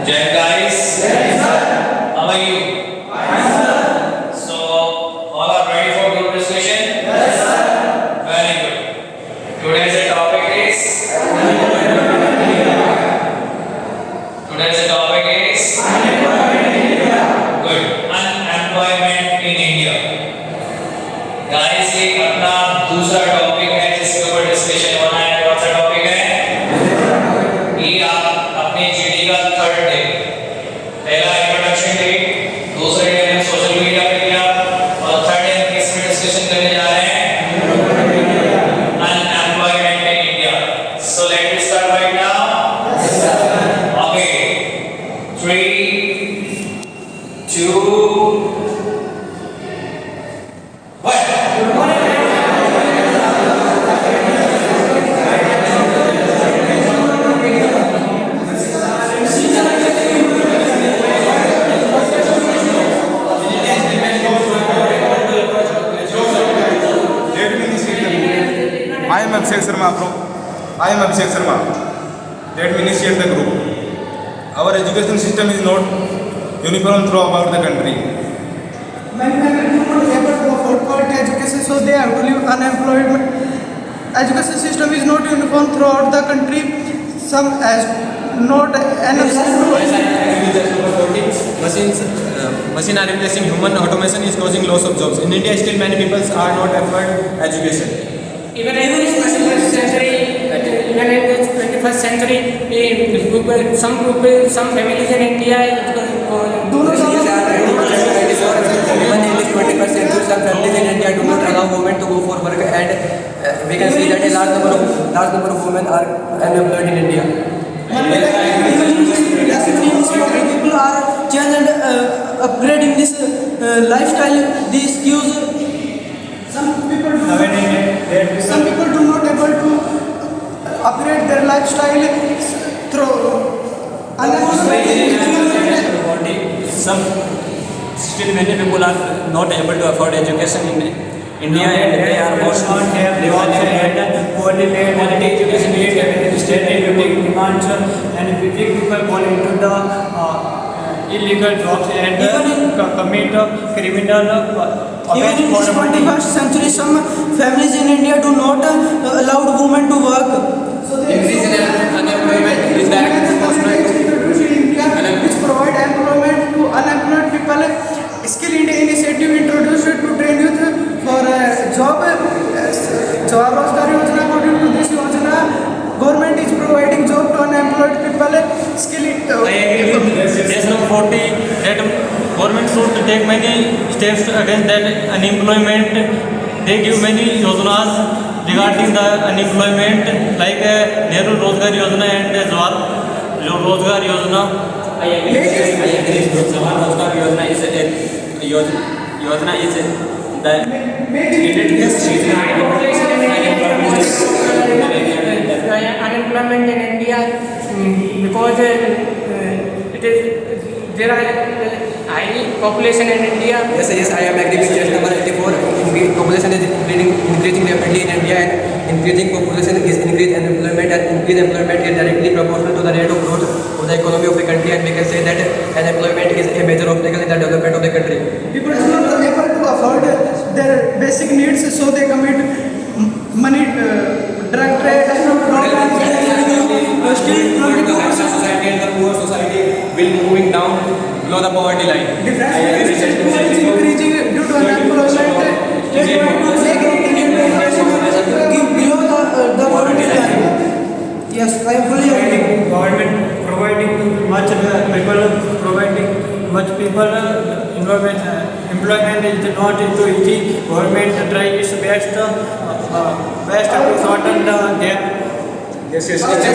Jai guys. Yes, sir. How are you? Fine, sir. So, all are ready for group discussion? Yes, sir. Very good. Today's topic is. Today's topic is. Good. Unemployment in India. Guys, ये अपना दूसरा topic है जिसके ऊपर discussion होना है. कौन सा टॉपिक है? ये आप अपने जीडी का थर्ड डे. पहला इंट्रोडक्शन डे, दूसरे डे में सोशल मीडिया पे किया और थर्ड डे में इसमें डिस्कशन करने जा रहे हैं unemployment in India. So let me start right now. Yes sir. Okay, 3 2 I am Abhishek Sharma. Let me initiate the group. Our education system is not uniform throughout the country. Many people are not able to afford quality education, so they have to live unemployed. Education system is not uniform throughout the country. Some has not enough. Machine are replacing human. Automation is causing loss of jobs. In India, still many people are not afford education. Even in the 21st century, some families in India Even in this 21st century, some families in India do not allow women to go for work, and we can see that a large number of women are unemployed in India. People are changing and upgrading this lifestyle. These skills. Some people do not able to upgrade their lifestyle through Some still many people are not able to afford education in India, and they are forced to quality education is state demands, and big people fall into the illegal jobs and commit criminal even in this 21st century, some families in India do not allow women to work. So they increase in unemployment is direct proportional to which provide employment to unemployed people. Skill India initiative introduced to train youth for job. Jawar Rozgar Yojana, according to this Yojana, government is providing job to unemployed people. Skill it. I agree with this number 40 that government should take many steps against that unemployment. They give many yojanas regarding the unemployment like Nehru Rozgar Yojana and Jawar Rozgar Yojana. I agree. Jawar Rozgar Yojana is Yojana is the unemployment in India because there are high population in India. Yes, I am agree with just number 84. Population is increasing rapidly in India, and increasing population is increased unemployment, and increased employment is directly proportional to the rate of growth of the economy of the country, and we can say that unemployment is a major obstacle in the development of the country. People are not able to afford their basic needs, so they commit money, drug trade, Society and the poor society will moving down below the poverty line. increasing due to unemployment. They want to make give below the poverty line. Yes, I am fully agree. Government providing much people employment is not into easy. Government try its best to shorten the gap. Yes. Population is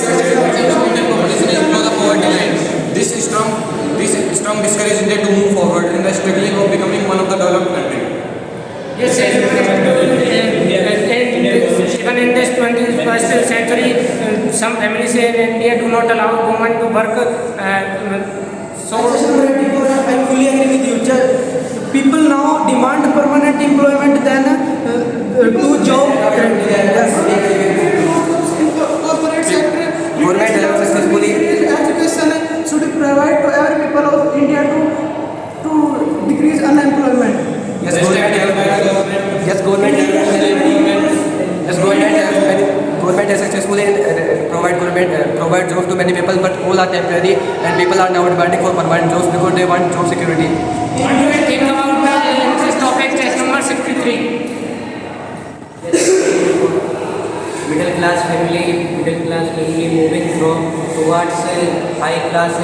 below the poverty line. This strong discourage India to move forward in the struggling of becoming one of the developed country. Yes, even in this 21st century, some families in India do not allow women to work. So I fully agree with you. People now demand permanent employment than to job. Yes. Corporate sector. Government has successfully education should provide to provide jobs to many people, but all are temporary, and people are now demanding for permanent jobs because they want job security. What do you think about this topic, test number 63? Middle class family moving towards high class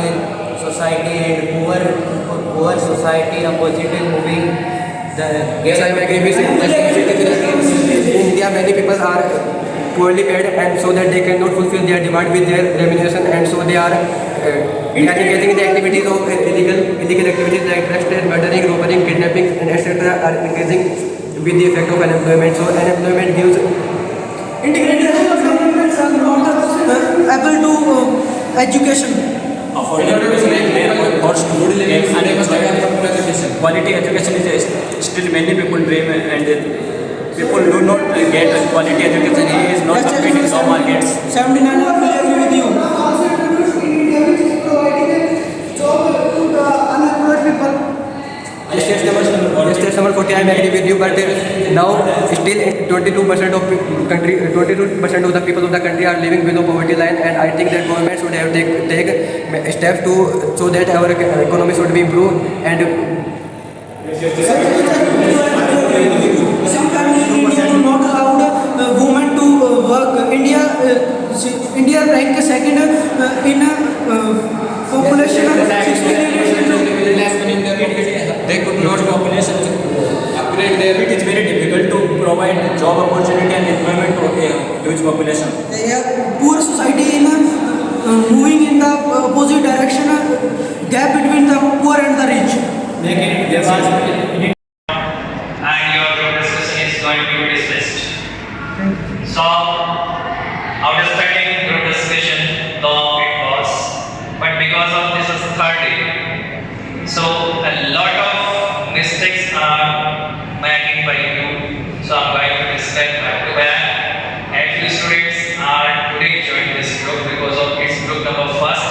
society, and poor society opposite moving the Yes, I am agree with it. In India, many people are poorly paid, and so that they cannot fulfill their demand with their remuneration, and so they are engaging in the activities of illegal activities like drug trade, murdering, robbery, kidnapping, and etc. are increasing with the effect of unemployment. So unemployment gives Integrated governments are not able to education. Quality education is still many people dream, and people do not get quality education. He is not competing in some markets. 79 I fully agree with you. Job to the unemployed people. State number 40, I am agree with you, but now still 22% of the people of the country are living below poverty line, and I think that government should have take steps to so that our economy should be improved, and Some families in India do not allow women to work. India ranked second in population. They could not population upgrade there. It is very difficult to provide job opportunity and employment to a huge population. Poor society in moving in the opposite direction. Gap between the poor and the rich. And your group discussion is going to be dismissed. So, out of expecting group discussion, though it was, but because of this is the third day, so a lot of mistakes are making by you. So I'm going to discuss back to back. And few students are today joined this group because of its group number first.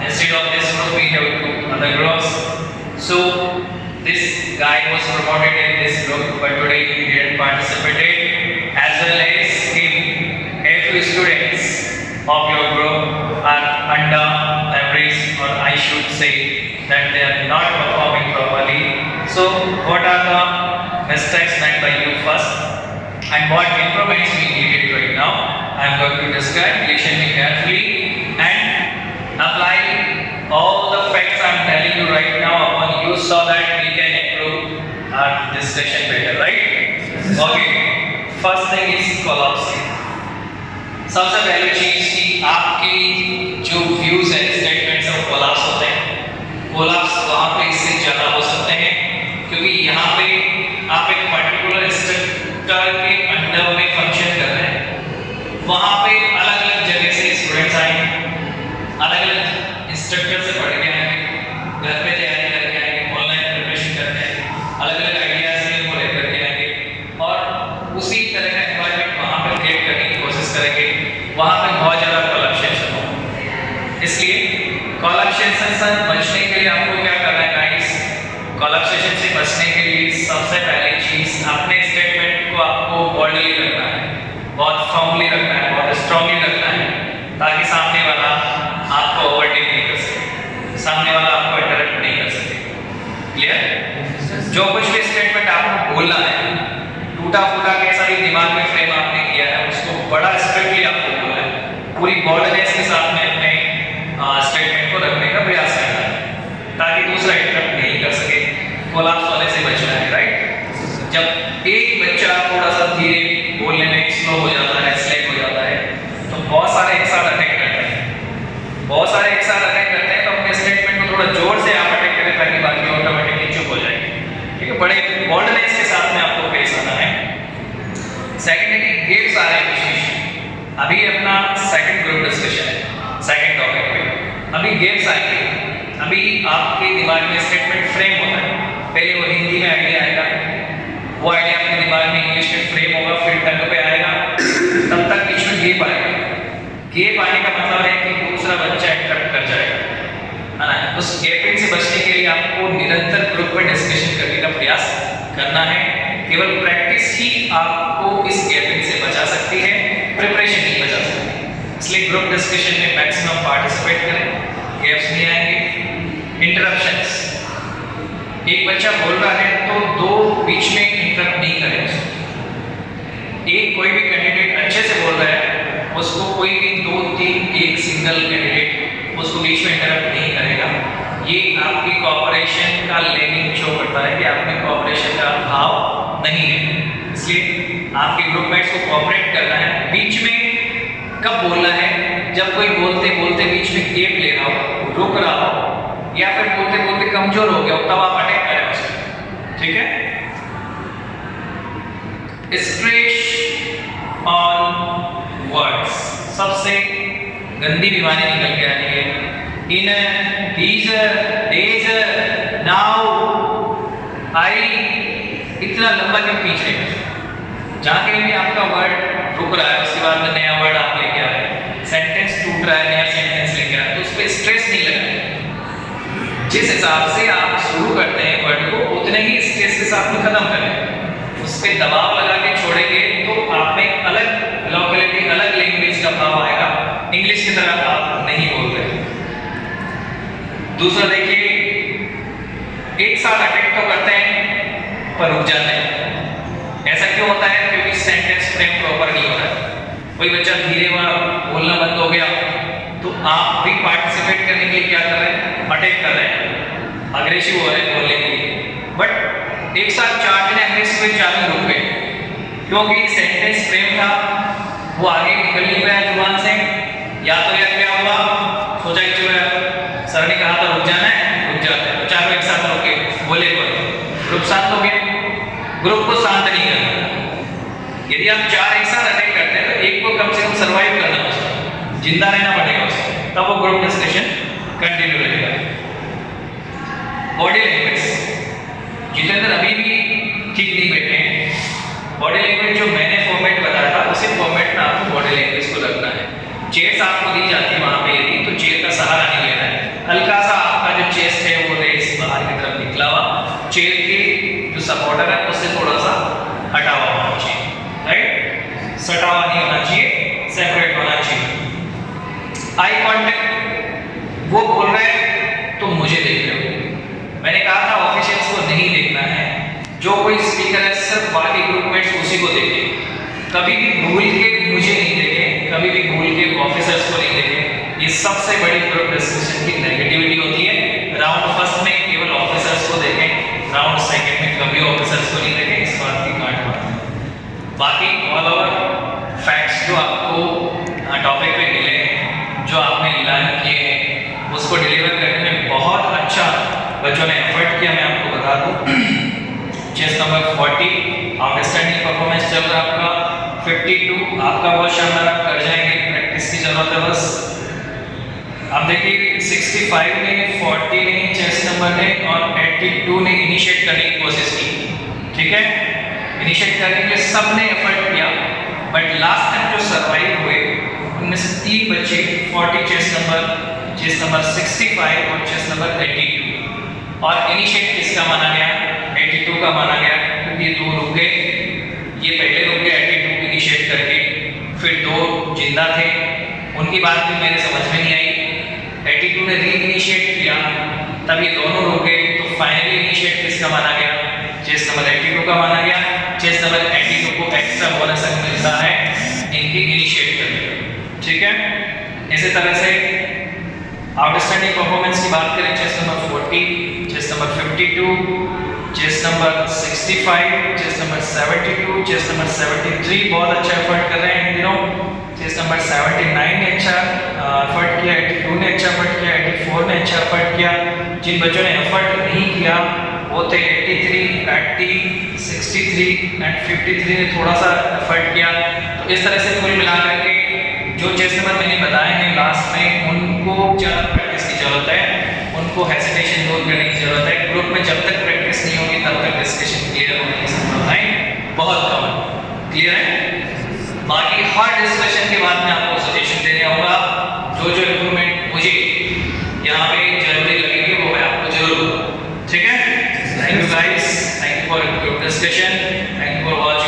Instead of this group, we have two other groups. So this guy was promoted in this group, but today he didn't participate, as well as him. A few students of your group are under average, or I should say that they are not performing properly. So what are the mistakes made by you first, and what improvements we needed right now? I am going to describe. Listen me carefully and apply all the facts I am telling you right now upon you, so that we can improve our discussion better, right? Okay. First thing is collapse. सबसे पहली चीज कि आपकी जो views है statements of collapse होते हैं, collapse वहाँ पे इससे ज़्यादा हो सकते हैं, क्योंकि यहाँ पे आप एक पर्टिकुलर स्ट्रक्चर के अंडर में फंक्शन कर रहे हैं. वहाँ पे अलग अलग जगह से स्टूडेंट्स आएंगे, अलग अलग इंस्ट्रक्टर से पढ़ के आएंगे, घर पे तैयारी करके आएंगे, ऑनलाइन प्रिपरेशन करके आएंगे, अलग अलग आइडियाज को लेकर के आएंगे, और उसी तरह का एनवायरनमेंट वहाँ पे क्रिएट करने की कोशिश करेंगे. वहाँ पे बहुत ज़्यादा कोलैप्सेशन हो. इसलिए कोलैप्सेशन से बचने के लिए आपको क्या करना है गाइस? कोलैप्सेशन से बचने के लिए सबसे पहली चीज़, अपने स्टेटमेंट को आपको बोल्डली रखना है, बहुत फर्मली रखना है, बहुत स्ट्रांगली रखना है, ताकि सामने वाला आपको ओवरटेक नहीं कर सके, सामने वाला आपको इंटरप्ट नहीं कर सके. क्लियर? जो कुछ भी स्टेटमेंट आपको बोलना है, टूटा फूटा कैसा भी दिमाग में फ्रेम आपने किया है, उसको बड़ा स्ट्रिक्टली आपको बोलना है, पूरी बोल्डनेस के साथ में अपने स्टेटमेंट को रखने का प्रयास करना है, ताकि दूसरा इंटरप्ट नहीं कर सके. कोलैप्स वाले से बचना है, राइट? जब एक बच्चा थोड़ा सा धीरे बोलने में स्लो हो जाता है, स्लैक हो जाता है, तो बहुत सारे एक साथ अटैक करते हैं, बहुत सारे एक साथ अटैक करते हैं. तो अपने स्टेटमेंट को थोड़ा जोर से आप अटैक करें, ताकि बाकी ऑटोमेटिकली चुप हो जाएंगे. ठीक है, बड़े बोल्डनेस के साथ में आपको पेश आना है. सेकेंडली गेट्स आ रहे हैं विशेष. अभी अपना सेकंड ग्रुप डिस्कशन है, सेकंड टॉपिक पे अभी गेट्स आएंगे. अभी आपके दिमाग में स्टेटमेंट फ्रेम होता है, पहले वो हिंदी में आइडिया आएगा, वो आइडिया आपके दिमाग में इंग्लिश में फ्रेम होगा, फिर टंग पे आएगा, तब तक बीच में गेप आएगा. गेप आने का मतलब है कि दूसरा बच्चा इंटरप्ट कर जाएगा, है ना? उस गैपिंग से बचने के लिए आपको निरंतर ग्रुप में डिस्कशन करने का प्रयास करना है. केवल प्रैक्टिस ही आपको इस गैपिंग से बचा सकती है, प्रिपरेशन नहीं बचा सकती. इसलिए ग्रुप डिस्कशन में मैक्सिमम पार्टिसिपेट करें, गैप्स नहीं आएंगे। इंटरप्शंस, एक बच्चा बोल रहा है तो दो बीच में इंटरप्ट नहीं करें उसको। एक कोई भी कैंडिडेट अच्छे से बोल रहा है, उसको कोई भी 2 3 एक सिंगल कैंडिडेट उसको बीच में इंटरप्ट नहीं करेगा। ये आपकी कोऑपरेशन का लेवल शो करता है कि आपके कोऑपरेशन का भाव नहीं है। इसलिए आपके ग्रुप मेट्स को कोऑपरेट करना है। बीच में कब बोलना है? जब कोई बोलते बोलते बीच में गैप ले रहा हो, रुक रहा हो, या फिर बोलते बोलते कमजोर हो गया हो, तब आप अटैक करें उसको। ठीक है? स्ट्रेस ऑन वर्ड्स, सबसे गंदी बीमारी निकल के आ रही है। इन these days now आई इतना लंबा क्यों खींच रहे हैं? जहाँ कहीं भी आपका वर्ड रुक रहा है उसके बाद में नया वर्ड आप लेके आ रहे हैं, सेंटेंस टूट रहा है नया सेंटेंस लेके आ रहे हैं, तो उस पर स्ट्रेस नहीं लगाए। जिस हिसाब से आप शुरू करते हैं वर्ड को उतने ही स्ट्रेस के साथ में खत्म करें। उस पर दबाव लगा के छोड़ेंगे तो आप में अलग लोकेलिटी, अलग लैंग्वेज का भाव आएगा। इंग्लिश की तरह आप नहीं बोल रहे। दूसरा देखिए, एक साथ अटैक तो करते हैं पर रुक जाते हैं। ऐसा क्यों होता है? क्योंकि सेंटेंस फ्रेम प्रॉपर नहीं हो रहा है। कोई बच्चा धीरे बोलना बंद हो गया तो आप भी पार्टिसिपेट करने के लिए क्या कर रहे हैं? अटैक कर रहे हैं, अग्रेसिव हो रहे हैं बोलने के लिए। बट एक साथ 4 जने अग्रेसिव हुए, 4 रुक गए क्योंकि सेंटेंस फ्रेम था वो आगे निकल नहीं पाया जुबान से। या तो यार क्या हुआ, सोचा कि चलो सर ने कहा था रुक जाना है, रुक जाते हैं, तो 4 एक साथ रुके, बोले ग्रुप शांत हो गया। ग्रुप को शांत नहीं करना। यदि आप 4 एक साथ अटैक करते हैं तो एक को कम से कम सर्वाइव करना उसको, जिंदा रहना पड़ेगा उसको, तब वो ग्रुप डिस्कशन कंटिन्यू रहेगा। बॉडी लैंग्वेज, जितेंद्र अभी भी ठीक नहीं बैठे हैं। बॉडी लैंग्वेज जो मैंने फॉर्मेट बताया था उसी फॉर्मेट में आपको बॉडी लैंग्वेज को रखना है। चेयर्स आपको दी जाती है वहां पे, यदि तो चेयर का सहारा नहीं लेना है। हल्का सा आपका जो चेस्ट है वो रेस बाहर की तरफ निकला हुआ, चेयर के जो सपोर्टर है उससे थोड़ा सा हटा हुआ होना चाहिए, राइट? सटा हुआ नहीं होना चाहिए, सेपरेट होना चाहिए। आई कांटेक्ट, वो बोल रहे हैं तो मुझे देख रहे हो। मैंने कहा था ऑफिशियल्स को नहीं देखना है, जो कोई स्पीकर है सिर्फ बाकी ग्रुप मेट्स उसी को देखें। कभी भी भूल के मुझे नहीं देखें, कभी भी भूल के ऑफिसर्स को नहीं देखें। ये सबसे बड़ी ग्रुप डिस्कशन की नेगेटिविटी होती है। राउंड फर्स्ट में केवल ऑफिसर्स को देखें, राउंड सेकंड में कभी ऑफिसर्स को नहीं देखें। इस बात की गांठ बांधें। बाकी ऑल ओवर फैक्ट्स जो आपको टॉपिक पे मिले हैं, जो आपने लर्न किए हैं, उसको डिलीवर करने में बहुत अच्छा बच्चों ने एफर्ट किया। मैं आपको बता दूं, चेस नंबर 40 आउटस्टैंडिंग परफॉर्मेंस चल रहा है आपका। 52 आपका बहुत शानदार, आप कर जाएंगे, प्रैक्टिस की जरूरत है बस। आप देखिए 65 ने, 40 ने, चेस नंबर ने और 82 ने इनिशिएट करने की कोशिश की। ठीक है, इनिशिएट करने के लिए सबने एफर्ट किया, बट लास्ट टाइम जो सर्वाइव हुए उनमें से 3 बच्चे 40 चेस नंबर 65 और चेस नंबर 82। और इनिशिएट किसका माना गया? 82 का माना गया, क्योंकि ये 2 रुक गए, ये पहले रुक गए 82 इनिशिएट करके, फिर 2 जिंदा थे, उनकी बात भी मेरे समझ में नहीं आई। 82 ने री इनिशिएट किया, तब ये दोनों रुक गए, तो फाइनली इनिशिएट किसका माना गया? चेस नंबर 82 का माना गया। चेस नंबर 82 को एक्स्ट्रा बोनस मिलता है इनकी इनिशिएट करके। ठीक है, इसी तरह से आउटस्टैंडिंग परफॉर्मेंस की बात करें, chase number 40, chase number 52, chase number 65, chase number 72, chase number 73 बहुत अच्छा एफर्ट कर रहे हैं इन दिनों। चेस नंबर 79 ने अच्छा एफर्ट किया, 82 ने अच्छा एफर्ट किया, 84 ने अच्छा एफर्ट किया। जिन बच्चों ने एफर्ट नहीं किया वो थे 83, 80, 63 एंड 53 ने थोड़ा सा एफर्ट किया। तो इस तरह से कुल मिलाकर के जो चेस नंबर मैंने बताए हैं लास्ट में, उनको ज़्यादा प्रैक्टिस की जरूरत है, उनको हेसिटेशन दूर करने की जरूरत है। ग्रुप में जब तक प्रैक्टिस नहीं होगी तब तक डिस्कशन क्लियर होने की संभावनाएं बहुत कम है। क्लियर है? बाकी हर डिस्कशन के बाद में आपको सजेशन देने होगा, जो जो इम्प्रूवमेंट मुझे यहाँ पे जरूरी लगेगी वो मैं आपको जरूर दूंगा। ठीक है? Thank you guys, thank you for group discussion, thank you for watching.